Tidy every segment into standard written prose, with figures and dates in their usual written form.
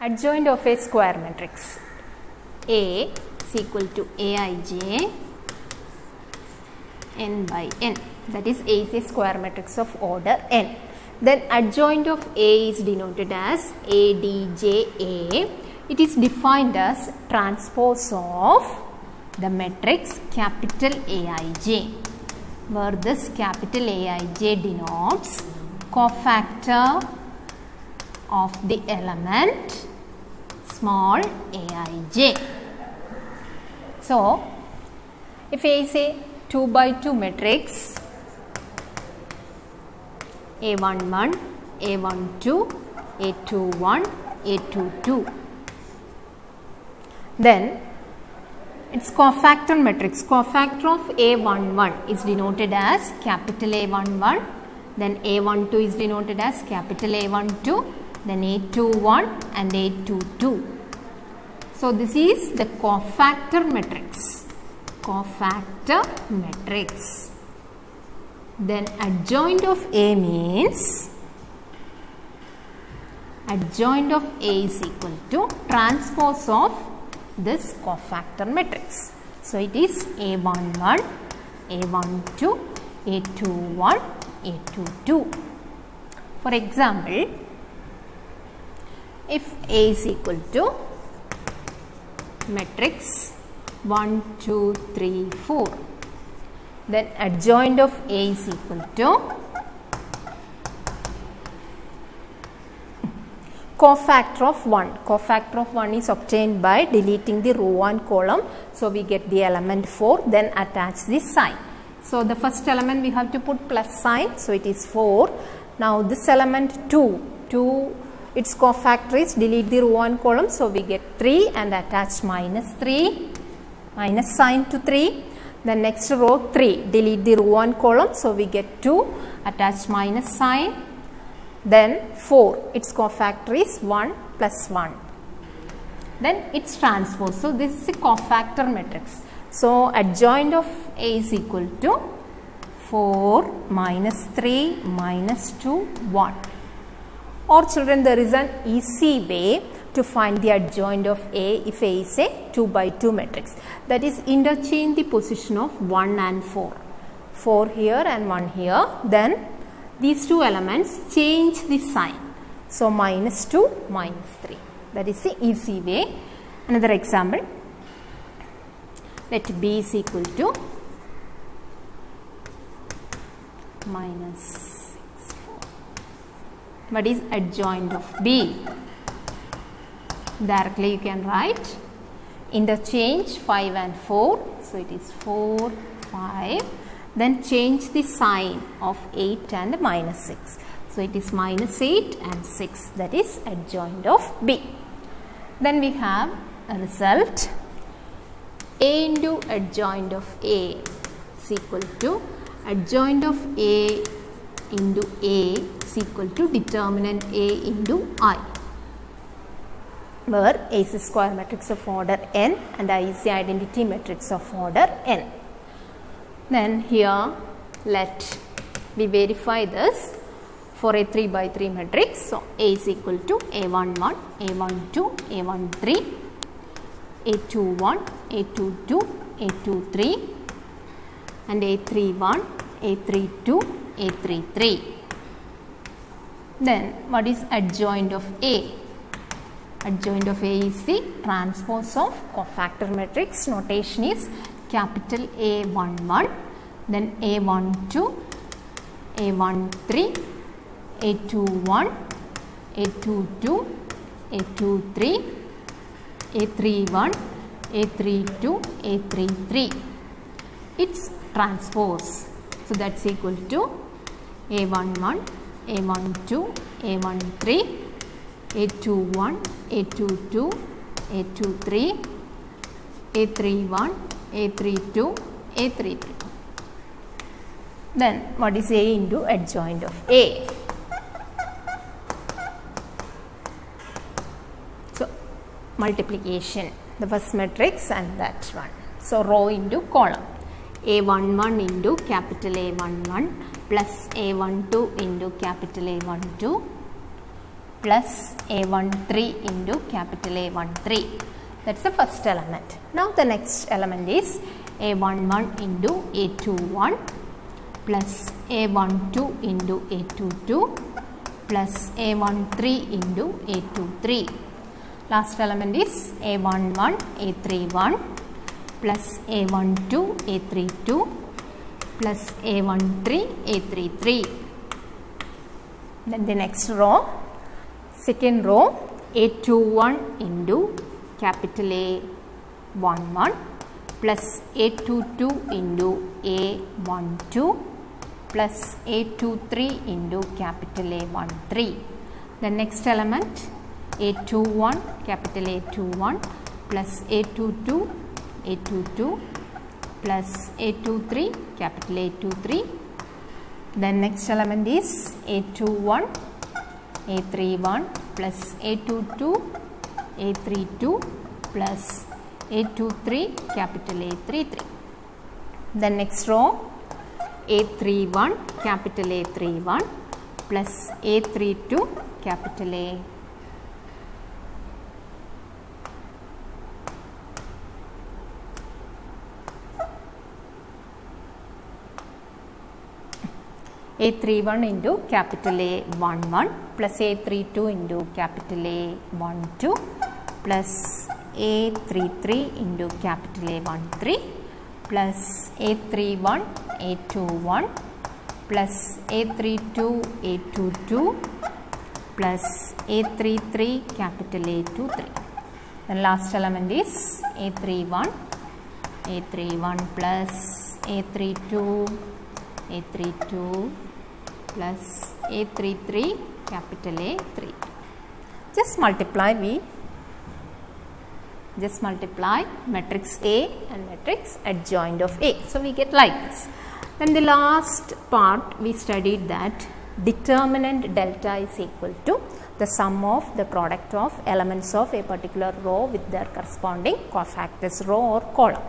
Adjoint of a square matrix. A is equal to Aij n by n. That is, A is a square matrix of order n. Then adjoint of A is denoted as Adja. It is defined as transpose of the matrix capital Aij, where this capital Aij denotes cofactor of the element small aij. So, if A is a 2 by 2 matrix, A11, A12, A21, A22, then its cofactor matrix, cofactor of A11 is denoted as capital A11, then A12 is denoted as capital A12, then A21 and A22. So, this is the cofactor matrix. Cofactor matrix. Then adjoint of A means adjoint of A is equal to transpose of this cofactor matrix. So, it is A11, A12, A21, A22. For example, if A is equal to matrix 1, 2, 3, 4, then adjoint of A is equal to cofactor of 1. Cofactor of 1 is obtained by deleting the row and column. So, we get the element 4, then attach the sign. So, the first element we have to put plus sign. So, it is 4. Now, this element 2, its cofactor is delete the row and column. So, we get 3 and attach minus 3, minus sign to 3. The next row 3, delete the row and column. So, we get 2, attach minus sign. Then 4, its cofactor is 1 plus 1. Then its transpose. So, this is a cofactor matrix. So, adjoint of A is equal to 4 minus 3 minus 2, 1. Or children, there is an easy way to find the adjoint of A if A is a 2 by 2 matrix. That is, interchange the position of 1 and 4. 4 here and 1 here. Then these two elements change the sign. So, minus 2, minus 3. That is the easy way. Another example. Let B is equal to minus 6, 4. What is adjoint of B? Directly you can write interchange 5 and 4. So, it is 4, 5. Then change the sign of 8 and minus 6. So, it is minus 8 and 6. That is adjoint of B. Then we have a result. A into adjoint of A is equal to adjoint of A into A is equal to determinant A into I, where A is a square matrix of order n and I is the identity matrix of order n. Then here let we verify this for a 3 by 3 matrix. So, A is equal to A11, A12, A13, A21, A22, A23 and A31, A32, A33. Then what is adjoint of A? Adjoint of A is the transpose of cofactor matrix. Notation is capital A11, then A12, A13, A21, A22, A23, A31, A32, A33. Its transpose. So, that is equal to A11, A12, A13, A21, A22, A23, A31, A32, A33. Then what is A into adjoint of A? So, multiplication, the first matrix and that one. So, row into column. A11 into capital A11 plus A12 into capital A12 plus A13 into capital A13. That's the first element. Now the next element is A11 into A21 plus A12 into A22 plus A13 into A23. Last element is A11 A31 plus A12 A32 plus A13 A33. Then the next row, second row, A21 into capital A11 plus A22 into A12 plus A23 into capital A13. The next element, A21 capital A21 plus A22 A22 plus A23 capital A23. Then next element is A21 A31 plus A22 A32 plus A23 capital A33. The next row, A31 capital A31 plus A32 capital A. A31 into capital A11 plus A32 into capital A12 plus A33 into capital A13 plus A31 A21 plus A32 A22 plus A33 capital A23. The last element is A31 plus A32 A32 plus A33 capital A3. Just multiply matrix A and matrix adjoint of A. So we get like this. Then the last part we studied that determinant delta is equal to the sum of the product of elements of a particular row with their corresponding cofactors row or column.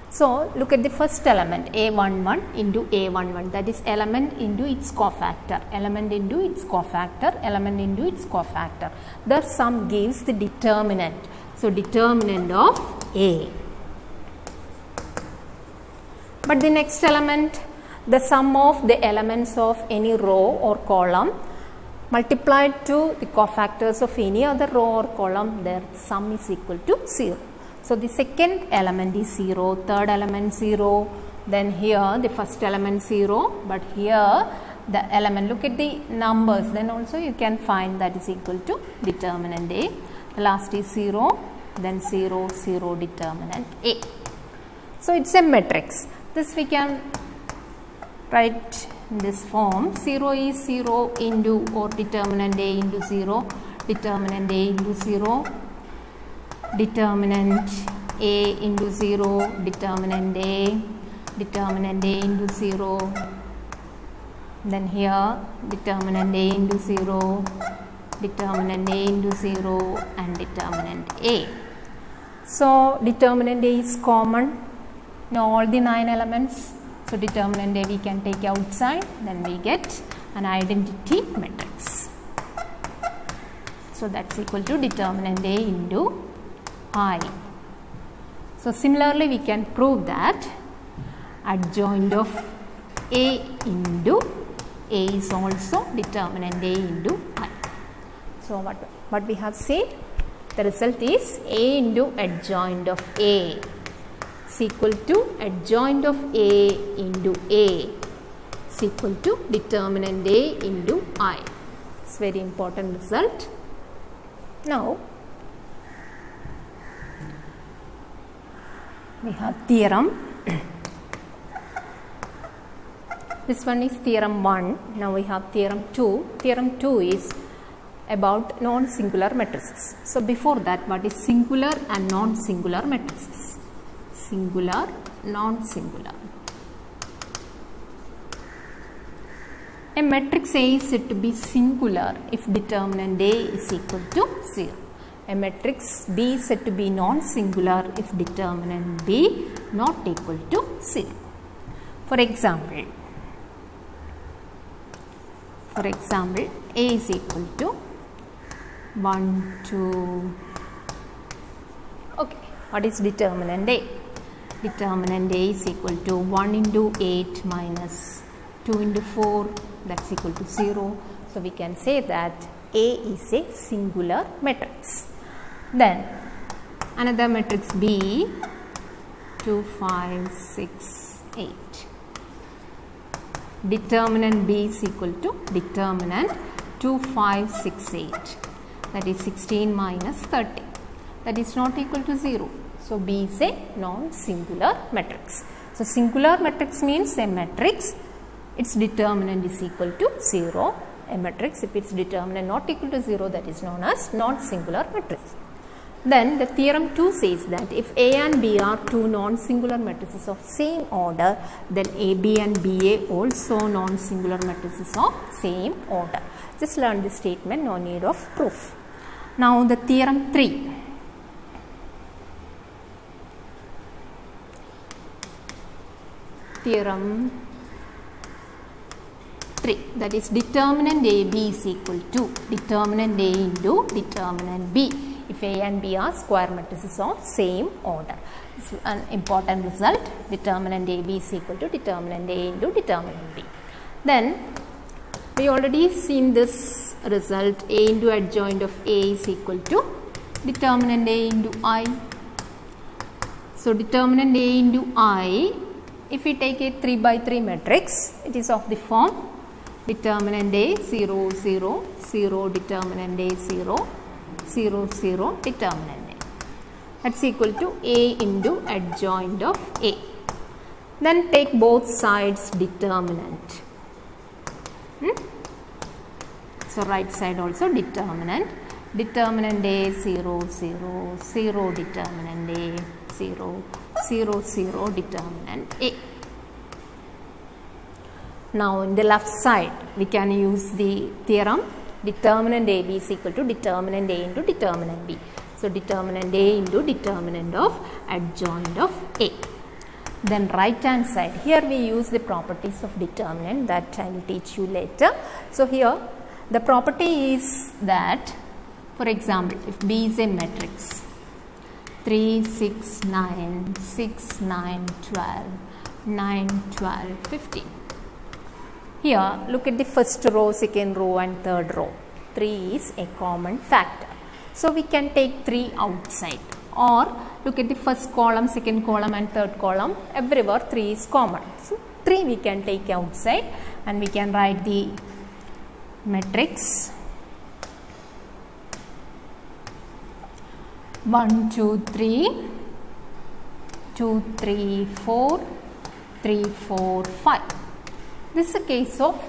So look at the first element A11 into A11, that is element into its cofactor, element into its cofactor, element into its cofactor. The sum gives the determinant. So determinant of A. But the next element, the sum of the elements of any row or column multiplied to the cofactors of any other row or column, their sum is equal to 0. So the second element is 0, third element 0, then here the first element 0, but here the element, look at the numbers, then also you can find that is equal to determinant A. The last is 0, then 0, 0 determinant A. So it's a matrix. This we can write in this form. 0 is 0 into or determinant A into 0, determinant A into 0, determinant A into 0, determinant A into 0, then here determinant A into 0, determinant A into 0 and determinant A. So determinant A is common in all the 9 elements. So determinant A we can take outside, then we get an identity matrix. So that's equal to determinant A into I. So similarly we can prove that adjoint of A into A is also determinant A into I. So what we have seen, the result is A into adjoint of A is equal to adjoint of A into A is equal to determinant A into I. It's very important result. Now we have theorem. This one is theorem 1. Now we have theorem 2. Theorem 2 is about non-singular matrices. So before that, what is singular and non-singular matrices? Singular, non-singular. A matrix A is said to be singular if determinant A is equal to 0. A matrix B is said to be non-singular if determinant B not equal to 0. For example, A is equal to 1, 2. Okay, what is determinant A? Determinant A is equal to 1 into 8 minus 2 into 4, that's equal to 0. So we can say that A is a singular matrix. Then another matrix B, 2, 5, 6, 8. Determinant B is equal to determinant 2, 5, 6, 8. That is 16 minus 30. That is not equal to 0. So B is a non-singular matrix. So singular matrix means a matrix, its determinant is equal to 0. A matrix, if its determinant not equal to 0, that is known as non-singular matrix. Then the theorem 2 says that if A and B are two non-singular matrices of same order, then AB and BA also non-singular matrices of same order. Just learn this statement, no need of proof. Now the theorem 3. Theorem 3, that is determinant AB is equal to determinant A into determinant B if A and B are square matrices of same order. This is an important result. Determinant AB is equal to determinant A into determinant B. Then we already seen this result, A into adjoint of A is equal to determinant A into I. So determinant A into I, if we take a 3 by 3 matrix, it is of the form determinant A 0, 0, 0, determinant A 0, 0, 0, determinant A. That's equal to A into adjoint of A. Then take both sides determinant. So right side also determinant. Determinant A 0, 0, 0, determinant A 0, 0, 0, determinant A. Now in the left side we can use the theorem determinant AB is equal to determinant A into determinant B. So determinant A into determinant of adjoint of A. Then right hand side, here we use the properties of determinant that I will teach you later. So here the property is that, for example, if B is a matrix 3, 6, 9, 6, 9, 12, 9, 12, 15. Here, look at the first row, second row and third row. 3 is a common factor. So we can take 3 outside, or look at the first column, second column and third column. Everywhere 3 is common. So 3 we can take outside and we can write the matrix 1, 2, 3, 2, 3, 4, 3, 4, 5. This is a case of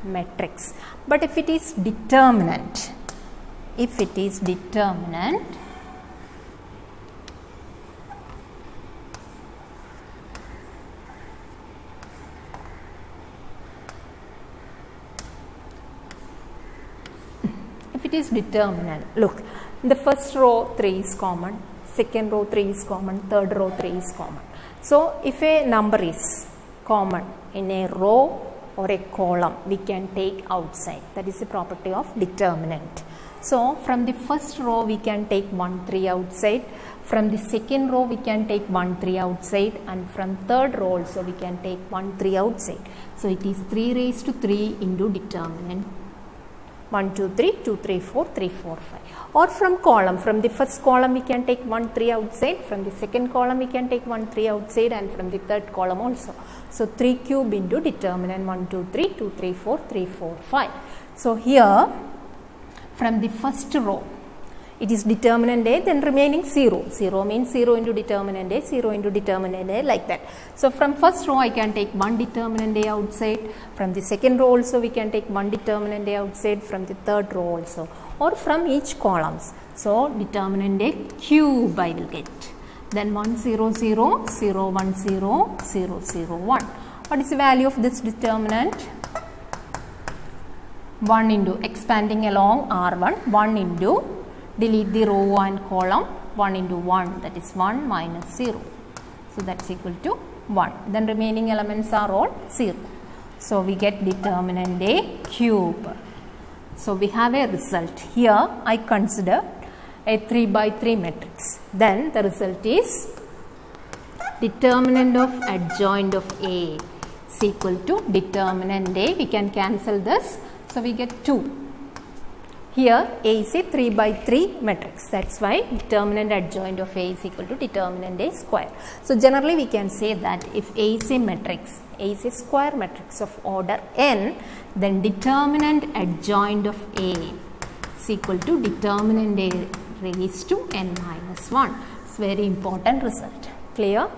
matrix. But if it is determinant, if it is determinant, look, in the first row 3 is common, second row 3 is common, third row 3 is common. So if a number is common in a row or a column, we can take outside. That is the property of determinant. So from the first row we can take 1, 3 outside, from the second row we can take 1, 3 outside, and from third row also we can take 1, 3 outside. So it is 3 raised to 3 into determinant 1, 2, 3, 2, 3, 4, 3, 4, 5. Or from column, from the first column we can take 1, 3 outside, from the second column we can take 1, 3 outside, and from the third column also. So 3 cube into determinant 1, 2, 3, 2, 3, 4, 3, 4, 5. So here from the first row it is determinant A, then remaining 0. 0 means 0 into determinant A, 0 into determinant A, like that. So from first row I can take 1 determinant A outside, from the second row also we can take 1 determinant A outside, from the third row also, or from each columns. So determinant A cube I will get. Then 1, 0, 0, 0, 1, 0, 0, 0, 1. What is the value of this determinant? 1 into expanding along R1, 1 into delete the row and column, 1 into 1, that is 1 minus 0. So that's equal to 1. Then remaining elements are all 0. So we get determinant A cube. So we have a result. Here I consider a 3 by 3 matrix. Then the result is determinant of adjoint of A is equal to determinant A. We can cancel this. So we get 2. Here A is a 3 by 3 matrix. That's why determinant adjoint of A is equal to determinant A square. So generally we can say that if A is a matrix, A is a square matrix of order n, then determinant adjoint of A is equal to determinant A raised to n minus 1. It's very important result. Clear?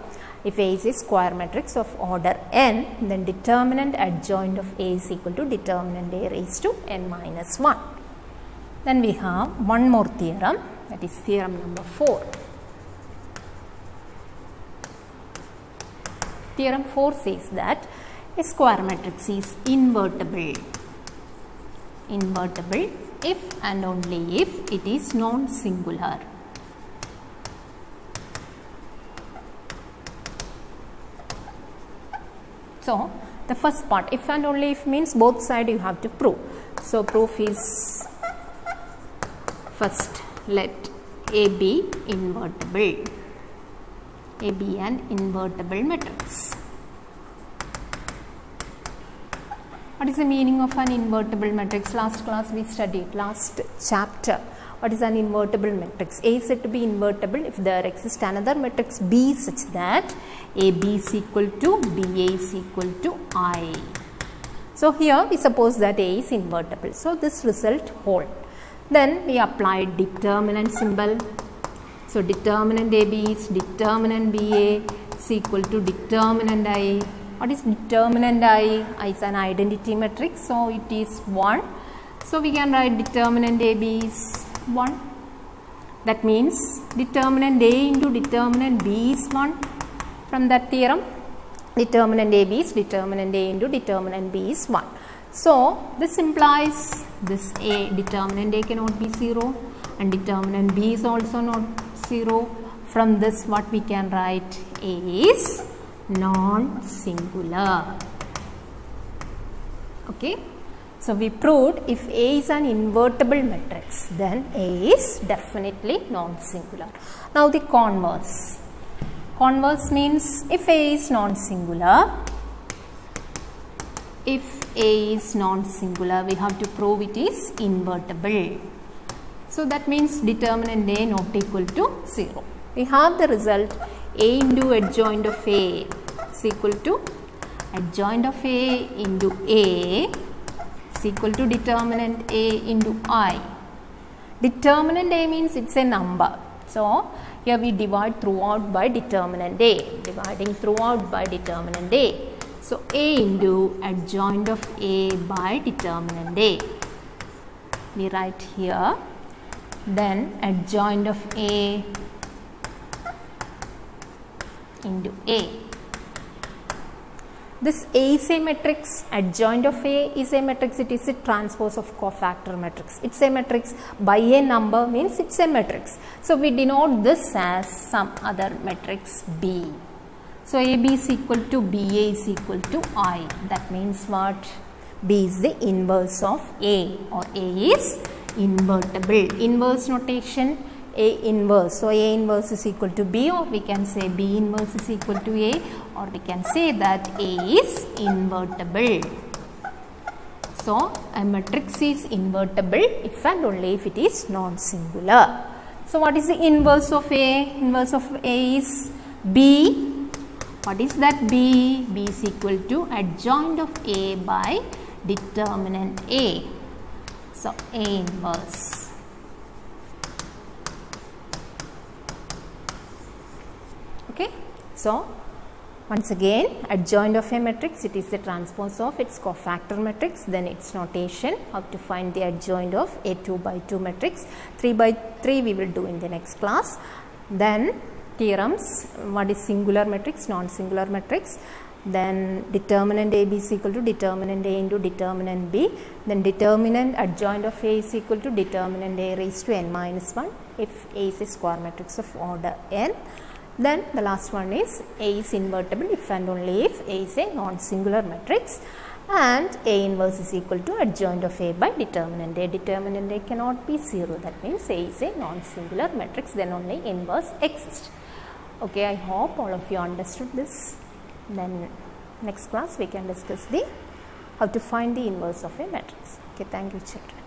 If A is a square matrix of order n, then determinant adjoint of A is equal to determinant A raised to n minus 1. Then we have one more theorem, that is theorem number 4. Theorem 4 says that a square matrix is invertible. Invertible if and only if it is non-singular. So the first part, if and only if means both sides you have to prove. So proof is, first let A be invertible. A be an invertible matrix. What is the meaning of an invertible matrix? Last class we studied, last chapter. What is an invertible matrix? A is said to be invertible if there exists another matrix B such that AB is equal to BA is equal to I. So here we suppose that A is invertible. So this result holds. Then we apply determinant symbol. So determinant AB is determinant BA is equal to determinant I. What is determinant I? I is an identity matrix, so it is 1. So we can write determinant AB is 1. That means determinant A into determinant B is 1. From that theorem, determinant AB is determinant A into determinant B is 1. So this implies this A, determinant A cannot be 0 and determinant B is also not 0. From this what we can write? A is non-singular. Okay. So we proved if A is an invertible matrix, then A is definitely non-singular. Now the converse. Converse means if A is non-singular, we have to prove it is invertible. So that means determinant A not equal to 0. We have the result A into adjoint of A is equal to adjoint of A into A is equal to determinant A into I. Determinant A means it's a number. So here we divide throughout by determinant A. Dividing throughout by determinant A. So A into adjoint of A by determinant A. We write here. Then adjoint of A into A. This A is a matrix, adjoint of A is a matrix, it is a transpose of cofactor matrix. It's a matrix by a number means it's a matrix. So we denote this as some other matrix B. So AB is equal to BA is equal to I. That means what? B is the inverse of A, or A is invertible. Inverse notation, A inverse. So A inverse is equal to B, or we can say B inverse is equal to A, or we can say that A is invertible. So a matrix is invertible if and only if it is non-singular. So what is the inverse of A? Inverse of A is B. What is that B? B is equal to adjoint of A by determinant A. So A inverse. Okay. So once again, adjoint of a matrix, it is the transpose of its cofactor matrix. Then its notation, how to find the adjoint of a 2 by 2 matrix. 3 by 3 we will do in the next class. Then theorems, what is singular matrix, non-singular matrix. Then determinant AB is equal to determinant A into determinant B. Then determinant adjoint of A is equal to determinant A raised to n minus 1 if A is a square matrix of order n. Then the last one is A is invertible if and only if A is a non-singular matrix. and A inverse is equal to adjoint of A by determinant A. Determinant A cannot be 0. That means A is a non-singular matrix, then only inverse exists. Okay, I hope all of you understood this. Then next class we can discuss how to find the inverse of a matrix. Okay, thank you children.